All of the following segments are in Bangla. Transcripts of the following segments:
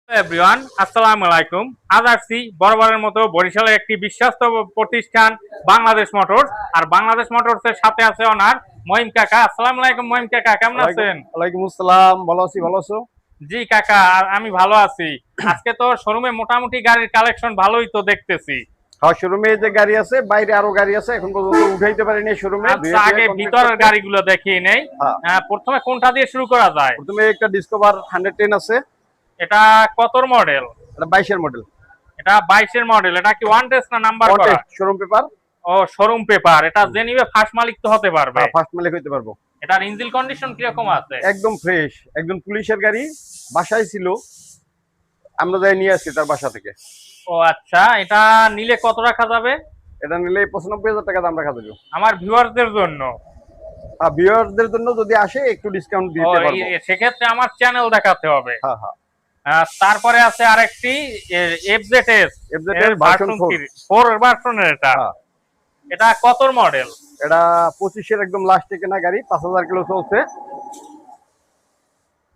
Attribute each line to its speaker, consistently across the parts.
Speaker 1: এভরিওয়ান, আসসালামু আলাইকুম। আজ আসছি বরাবরের মতো বরিশালের একটি বিশ্বস্ত প্রতিষ্ঠান বাংলাদেশ মোটরস। আর বাংলাদেশ মোটরস এর সাথে আছে ওনার মহিম কাকা। আসসালামু আলাইকুম মহিম কাকা, কেমন আছেন?
Speaker 2: ওয়ালাইকুম আসসালাম, ভালো আছি। ভালো আছো?
Speaker 1: জি কাকা, আমি ভালো আছি। আজকে তো শোরুমে মোটামুটি গাড়ির কালেকশন ভালোই তো দেখতেছি।
Speaker 2: হ্যাঁ, শোরুমে যে গাড়ি আছে, বাইরে আরো গাড়ি আছে, এখন পর্যন্ত উঠাইতে পারিনি শোরুমে।
Speaker 1: আচ্ছা, আগে ভিতরের গাড়িগুলো দেখিয়ে নেই।
Speaker 2: হ্যাঁ,
Speaker 1: প্রথমে কোনটা দিয়ে শুরু করা যায়?
Speaker 2: প্রথমে একটা ডিসকভার 110 আছে।
Speaker 1: এটা কতর মডেল?
Speaker 2: এটা 22 এর মডেল।
Speaker 1: এটা 22 এর মডেল। এটা কি ওয়ান টেস্ট না নাম্বার করা?
Speaker 2: Showroom paper.
Speaker 1: ও, শোরুম পেপার। এটা যে নিবে ফার্স্ট মালিক তো হতে পারবে?
Speaker 2: হ্যাঁ, ফার্স্ট মালিক হইতে পারবো।
Speaker 1: এটার ইঞ্জিন কন্ডিশন কিরকম আছে?
Speaker 2: একদম ফ্রেশ, একদম পুলিশের গাড়ি। বাসায় ছিল, আমরা যাই নিয়ে আসছি তার বাসা থেকে।
Speaker 1: ও আচ্ছা, এটা নিলে কত রাখা যাবে?
Speaker 2: এটা নিলে 95,000 টাকা দাম রাখা যাবে
Speaker 1: আমার ভিউয়ারদের জন্য।
Speaker 2: আর ভিউয়ারদের জন্য যদি আসে একটু ডিসকাউন্ট দিতে পারবো।
Speaker 1: সেক্ষেত্রে আমার চ্যানেল দেখাতে হবে।
Speaker 2: হ্যাঁ হ্যাঁ।
Speaker 1: তারপরে আছে আরেকটি এফজেডএস
Speaker 2: এর ভার্সন
Speaker 1: 4 এর ভার্সনের। এটা কতর মডেল?
Speaker 2: এটা 25 এর একদম লাস্টে কেনা গাড়ি, 5000 কিলো চলছে।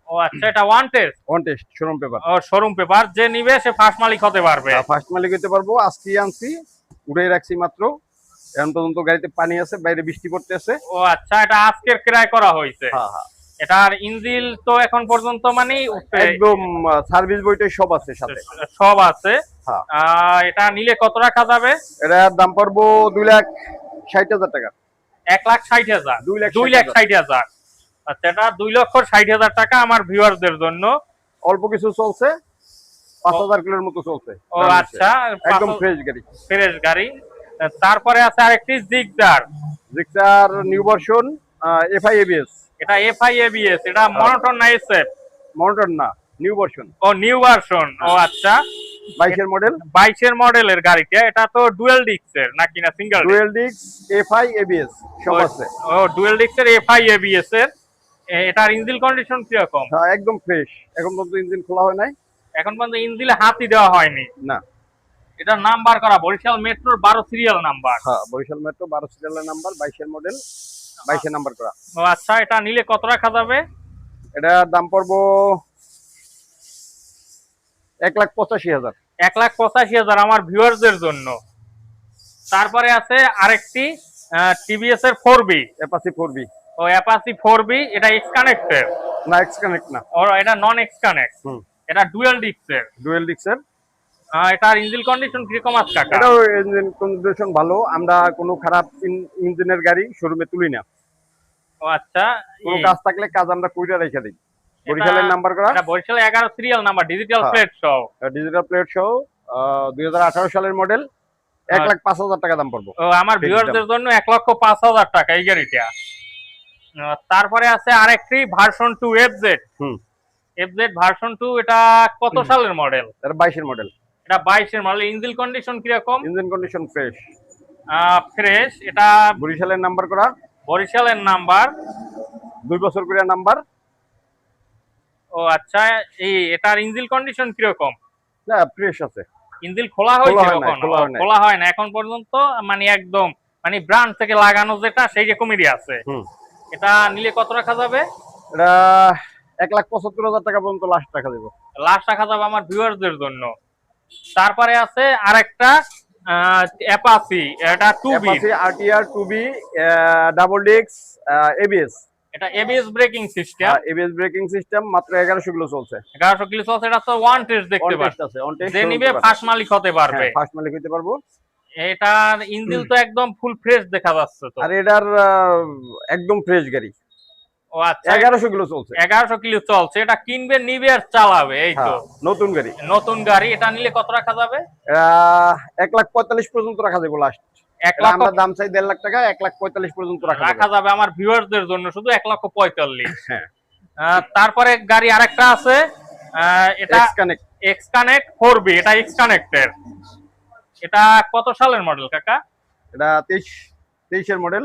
Speaker 1: ও আচ্ছা, এটা ওয়ান
Speaker 2: টেস্ট শোরুম পেপার।
Speaker 1: ও, শোরুম পেপার। যে নিবে সে ফার্স্ট মালিক হতে পারবে?
Speaker 2: ফার্স্ট মালিক হতে পারবো। আজকে আনছি, উড়ে রাখছি মাত্র। এখন পর্যন্ত গাড়িতে পানি আছে, বাইরে বৃষ্টি পড়তেছে।
Speaker 1: ও আচ্ছা, এটা আজকের ক্রয় করা হয়েছে।
Speaker 2: হ্যাঁ হ্যাঁ।
Speaker 1: এটার ইঞ্জিন তো এখন পর্যন্ত মানে
Speaker 2: একদম সার্ভিস বইটা সব আছে সাথে।
Speaker 1: সব আছে।
Speaker 2: হ্যাঁ।
Speaker 1: এটা নিলে কত রাখা যাবে?
Speaker 2: এটার দাম পড়বো 2,60,000 টাকা।
Speaker 1: 1,60,000? 2,60,000। আচ্ছা, এটা 2,60,000 টাকা আমার ভিউয়ারদের জন্য।
Speaker 2: অল্প কিছু চলছে, 5,000 কিলোর মতো চলছে।
Speaker 1: ও আচ্ছা,
Speaker 2: একদম ফ্রেশ গাড়ি।
Speaker 1: ফ্রেশ গাড়ি। তারপরে আছে আরেকটি Gixxer
Speaker 2: new version, FI ABS.
Speaker 1: এটা এফআই এবিএস। এটা মনোটন না এসএফ?
Speaker 2: মনোটন না, নিউ ভার্সন।
Speaker 1: ও, নিউ ভার্সন। ও আচ্ছা,
Speaker 2: 22 এর মডেল।
Speaker 1: 22 এর মডেলের গাড়িটা। এটা তো ডুয়াল ডিস্কের নাকি না single?
Speaker 2: Dual disk, FI ABS সব আছে।
Speaker 1: ও, ডুয়াল ডিস্কের এফআই এবিএস এর। এটার ইঞ্জিন কন্ডিশন কিরকম?
Speaker 2: হ্যাঁ, একদম ফ্রেশ। এখন পর্যন্ত ইঞ্জিন খোলা হয় নাই।
Speaker 1: এখন পর্যন্ত ইঞ্জিনে হাতই দেওয়া হয়নি?
Speaker 2: না।
Speaker 1: এটা নাম্বার করা বরিশাল মেট্রোর 12 সিরিয়াল নাম্বার।
Speaker 2: হ্যাঁ, বরিশাল মেট্রো 12 সিরিয়ালের নাম্বার, 22 এর মডেল, 22 এর নাম্বার করা।
Speaker 1: ও আচ্ছা, এটা নিলে কত রাখা যাবে?
Speaker 2: এটার দাম পড়বো 1,85,000।
Speaker 1: 1,85,000 আমার ভিউয়ারদের জন্য। তারপরে আছে আরেকটি টিভিএস এর 4B।
Speaker 2: Apache 4B।
Speaker 1: ও, অ্যাপাচি 4B। এটা এক্স কানেক্টেড
Speaker 2: না, এক্স কানেক্ট না।
Speaker 1: ও, এটা নন এক্স কানেক্ট। এটা ডুয়াল ডিস্কের।
Speaker 2: ডুয়াল ডিস্কের।
Speaker 1: এটার ইঞ্জিন কন্ডিশন কিরকম আছে কাকা?
Speaker 2: এটাও ইঞ্জিন কন্ডিশন ভালো। আমরা কোনো খারাপ ইঞ্জিনের গাড়ি শোরুমে তুলি না।
Speaker 1: ও আচ্ছা,
Speaker 2: কোনো কাজ থাকলে কাজ আমরা কইরা রেখে দিই। বরিশালের নাম্বার করা।
Speaker 1: এটা Barishal 11 serial number, digital plate সহ।
Speaker 2: ডিজিটাল প্লেট সহ 2018 সালের মডেল। 1,05,000 টাকা দাম পড়বো।
Speaker 1: ও, আমার ভিউয়ারদের জন্য 1,05,000 টাকা এই গাড়িটা। তারপরে আছে আরেকটি ভার্সন 2 এফজেড। FZ version 2। এটা কত সালের মডেল?
Speaker 2: এটা 22 এর মডেল।
Speaker 1: এটা 22 এর মডেল। ইঞ্জিন কন্ডিশন কিরকম?
Speaker 2: Engine condition fresh.
Speaker 1: ফ্রেশ। এটা
Speaker 2: বরিশালের নাম্বার করা।
Speaker 1: বরিশালের নাম্বার।
Speaker 2: 2 বছর করে নাম্বার।
Speaker 1: ও আচ্ছা, এটার ইঞ্জিন কন্ডিশন কিরকম?
Speaker 2: না, ফ্রেশ আছে।
Speaker 1: ইঞ্জিন খোলা হয়েছে কখনো? খোলা হয় না এখন পর্যন্ত, মানে একদম মানে ব্র্যান্ড থেকে লাগানো যেটা সেই রকমেরই আছে। এটা নিলে কত রাখা যাবে?
Speaker 2: এটা 1,75,000 টাকা পর্যন্ত লাস্ট রাখা দেবো।
Speaker 1: লাস্ট রাখা যাবে আমার ভিউয়ারদের জন্য। তারপরে আছে আরেকটা অ্যাপাচি। এটা 2B।
Speaker 2: Apache RTR 2B, double disc, ABS.
Speaker 1: এটা ABS braking system.
Speaker 2: ABS braking system. মাত্র 1100 কিলো চলছে।
Speaker 1: 1100 কিলো চলছে। এটা তো ওয়ান টেস্ট দেখতে পাচ্ছেন। যে নিবে ফার্স্ট মালিক হতে পারবে?
Speaker 2: ফার্স্ট মালিক হতে পারবো।
Speaker 1: এটার ইঞ্জিন তো একদম ফুল ফ্রেশ দেখা যাচ্ছে তো।
Speaker 2: আর এটার একদম ফ্রেশ গাড়ি।
Speaker 1: ও আচ্ছা,
Speaker 2: 1100 কিলো চলছে।
Speaker 1: 1100 কিলো চলছে। এটা কিনবে, নিবে আর চালাবে, এই তো।
Speaker 2: নতুন গাড়ি।
Speaker 1: নতুন গাড়ি। এটা নিলে কত রাখা যাবে?
Speaker 2: 1,45,000 পর্যন্ত রাখা যাবে লাস্ট। আমরা দাম চাই 1.5 লাখ টাকা, 1,45,000 পর্যন্ত রাখা
Speaker 1: যাবে আমার ভিউয়ারদের জন্য শুধু 1,45,000। হ্যাঁ। তারপরে গাড়ি আরেকটা আছে। এটা এক্স কানেক্ট 4B। এটা এক্স কানেক্টের। এটা কত সালের মডেল কাকা?
Speaker 2: এটা 23 এর মডেল।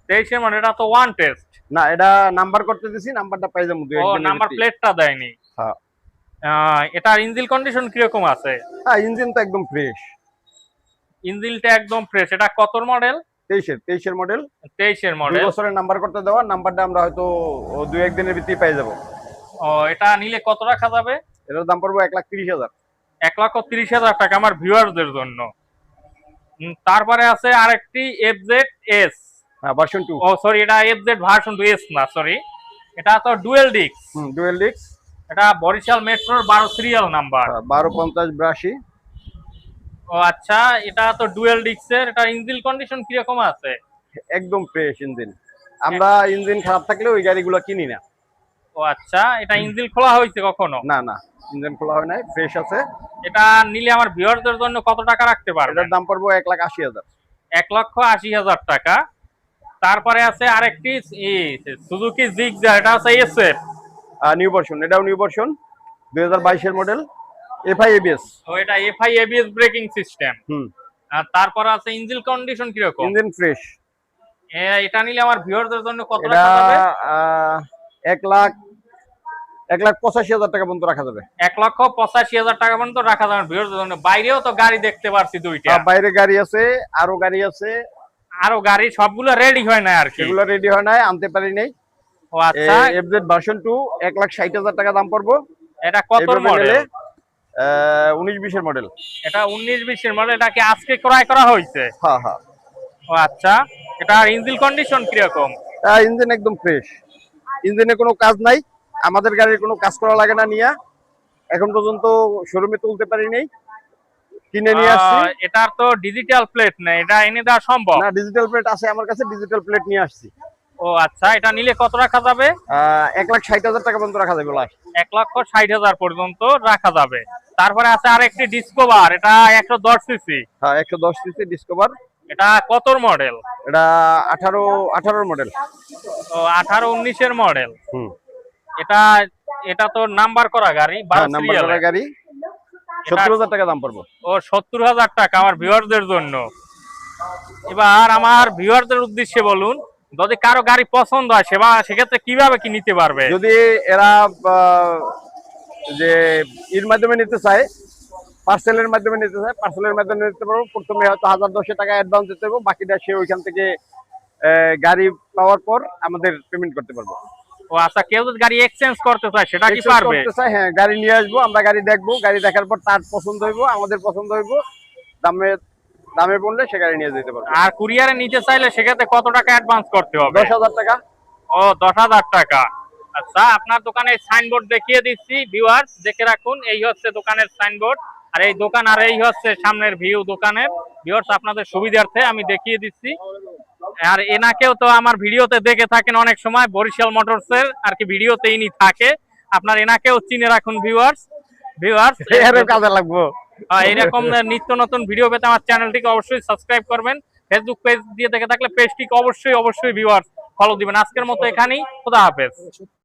Speaker 1: 23 এর মডেল। এটা তো ওয়ান টেস্ট
Speaker 2: না, এটা নাম্বার করতে দিছি, নাম্বারটা পাই যাবো।
Speaker 1: ও, নাম্বার প্লেটটা দেয়নি।
Speaker 2: হ্যাঁ।
Speaker 1: এটার ইঞ্জিন কন্ডিশন কিরকম আছে?
Speaker 2: হ্যাঁ, ইঞ্জিন তো একদম ফ্রেশ।
Speaker 1: ইঞ্জিনটা একদম ফ্রেশ। এটা কতর মডেল?
Speaker 2: 23 এর মডেল।
Speaker 1: 23 এর মডেল।
Speaker 2: 2 বছরের নাম্বার করতে দেওয়া। নাম্বারটা আমরা হয়তো 2-1 দিনের ভিতরেই পেয়ে যাব।
Speaker 1: ও, এটা নিলে কত রাখা যাবে?
Speaker 2: এটার দাম পড়বে 1,30,000।
Speaker 1: 1,30,000 টাকা আমার ভিউয়ারদের জন্য। তারপরে আছে আরেকটি FZ-S,
Speaker 2: হ্যাঁ ভার্সন 2।
Speaker 1: ও সরি, এটা FZ ভার্সন 2S না, সরি, এটা তো ডুয়েল ডিস্ক।
Speaker 2: ডুয়েল ডিস্ক,
Speaker 1: এটা বরিশাল মেট্রোর 12 সিরিয়াল নাম্বার।
Speaker 2: 1250-82।
Speaker 1: ও আচ্ছা, এটা তো ডুয়েল ডিস্কের। এটা ইঞ্জিন কন্ডিশন কিরকম আছে?
Speaker 2: একদম ফ্রেশ ইঞ্জিন। আমরা ইঞ্জিন খারাপ থাকলে ওই গাড়িগুলো কিনি না।
Speaker 1: ও আচ্ছা, এটা ইঞ্জিন খোলা হয়েছে কখনো?
Speaker 2: না না, ইঞ্জিন খোলা হয় নাই, ফ্রেশ আছে।
Speaker 1: এটা নিলে আমার ভিউয়ারদের জন্য কত টাকা রাখতে পারবে?
Speaker 2: এটার দাম পড়বে 1,80,000।
Speaker 1: 1,80,000 টাকা। তারপরে আছে আরেকটি সুজুকি জিক্সার, এটা আছে SF
Speaker 2: নিউ ভার্সন, এটাও নিউ ভার্সন, 2022 এর মডেল, FI ABS।
Speaker 1: ও এটা FI ABS ব্রেকিং সিস্টেম। আর তারপর আছে ইঞ্জিন কন্ডিশন কিরকম?
Speaker 2: Engine fresh.
Speaker 1: এটা নিলে আমার ভিউয়ারদের জন্য কত
Speaker 2: এটা
Speaker 1: টাকা পাবে?
Speaker 2: 1,85,000 টাকা পর্যন্ত রাখা যাবে।
Speaker 1: 1,85,000 টাকা পর্যন্ত রাখা যাবে ভিউয়ারদের জন্য। বাইরেও তো গাড়ি দেখতে পারছি দুইটা।
Speaker 2: বাইরে গাড়ি আছে, আরো গাড়ি আছে।
Speaker 1: আরো গাড়ি সবগুলো রেডি হয় না আর কি?
Speaker 2: এগুলো রেডি হয় নাই, আনতে পারি নাই।
Speaker 1: ও আচ্ছা,
Speaker 2: FZ ভার্সন 2 1,60,000 টাকা দাম পড়বে।
Speaker 1: এটা কত মডেল?
Speaker 2: 19-20 এর মডেল।
Speaker 1: এটা 19-20 এর মডেল। এটা কি আজকে ক্রয় করা হয়েছে?
Speaker 2: হ্যাঁ হ্যাঁ।
Speaker 1: ও আচ্ছা, এটা ইঞ্জিন কন্ডিশন কিরকম?
Speaker 2: ইঞ্জিন একদম ফ্রেশ, ইঞ্জিনে কোনো কাজ নাই। আমাদের গাড়ির কোনো কাজ করা লাগে না নিয়ে, এখন পর্যন্ত শোরুমে তুলতে পারি নাই, কিনে নিয়ে আসছি।
Speaker 1: এটার তো ডিজিটাল প্লেট নেই, এটা এনে দেওয়া সম্ভব
Speaker 2: না? ডিজিটাল প্লেট আছে আমার কাছে, ডিজিটাল প্লেট নিয়ে আসছি।
Speaker 1: ও আচ্ছা, এটা নিলে কত রাখা যাবে?
Speaker 2: 1,60,000 টাকা পর্যন্ত রাখা যাবে লাস্ট।
Speaker 1: 1,60,000 পর্যন্ত রাখা যাবে। তারপরে আছে আরেকটি ডিসকভার, এটা 110 সিসি।
Speaker 2: হ্যাঁ 110 সিসি ডিসকভার।
Speaker 1: এটা কতর মডেল?
Speaker 2: এটা 18 মডেল।
Speaker 1: ও 18-19 এর মডেল। এটা তো নাম্বার করা গাড়ি, 12
Speaker 2: নাম্বার
Speaker 1: সিরিয়াল
Speaker 2: করা গাড়ি। 70,000 টাকা দাম পড়বে।
Speaker 1: ও 70,000 টাকা আমার ভিউয়ারদের জন্য। এবার আমার ভিউয়ারদের উদ্দেশ্যে বলুন, যদি কারো গাড়ি পছন্দ হয় সেক্ষেত্রে কিভাবে কি নিতে পারবে?
Speaker 2: যদি এরা যে এর মাধ্যমে নিতে চায়, পার্সেলের মাধ্যমে নিতে চায়, পার্সেলের মাধ্যমে নিতে পারবো। প্রথমে হয়তো 1,010 টাকা অ্যাডভান্স দিতে হবে, বাকিটা সে ওইখান থেকে গাড়ি পাওয়ার পর আমাদের পেমেন্ট করতে পারবো।
Speaker 1: ও আচ্ছা, কেউ যদি গাড়ি এক্সচেঞ্জ করতে চায় সেটা কি পারবে?
Speaker 2: হ্যাঁ, গাড়ি নিয়ে আসবো, আমরা গাড়ি দেখবো, গাড়ি দেখার পর তার পছন্দ হইব, আমাদের পছন্দ হইব, দামে বললে সে গাড়ি নিয়ে যেতে পারবে।
Speaker 1: আর কুরিয়ারে নিতে চাইলে সেক্ষেত্রে কত টাকা অ্যাডভান্স করতে হবে?
Speaker 2: 10,000 টাকা।
Speaker 1: ও 10,000 টাকা। আচ্ছা, আপনার দোকানের সাইনবোর্ড দেখিয়ে দিচ্ছি, ভিউয়ার্স দেখে রাখুন। এই হচ্ছে দোকানের সাইনবোর্ড, আর এই দোকান, আর এই হচ্ছে সামনের ভিউ দোকানের। ভিউয়ার্স আপনাদের সুবিধার্থে আমি দেখিয়ে দিচ্ছি। আর এনাকেও তো আমার ভিডিওতে দেখে থাকেন অনেক সময়, বরিশাল মোটরসের আর কি ভিডিওতে ইনি থাকে। আপনার এনাকেও চিনে রাখুন ভিউয়ার্স।
Speaker 2: কাজে লাগবো।
Speaker 1: এরকম নিত্য নতুন ভিডিও পেতে আমার চ্যানেলটিকে অবশ্যই সাবস্ক্রাইব করবেন। ফেসবুক পেজ দিয়ে দেখে থাকলে পেজটিকে অবশ্যই ভিউয়ার্স ফলো দিবেন। আজকের মতো এখানেই, খোদা হাফেজ।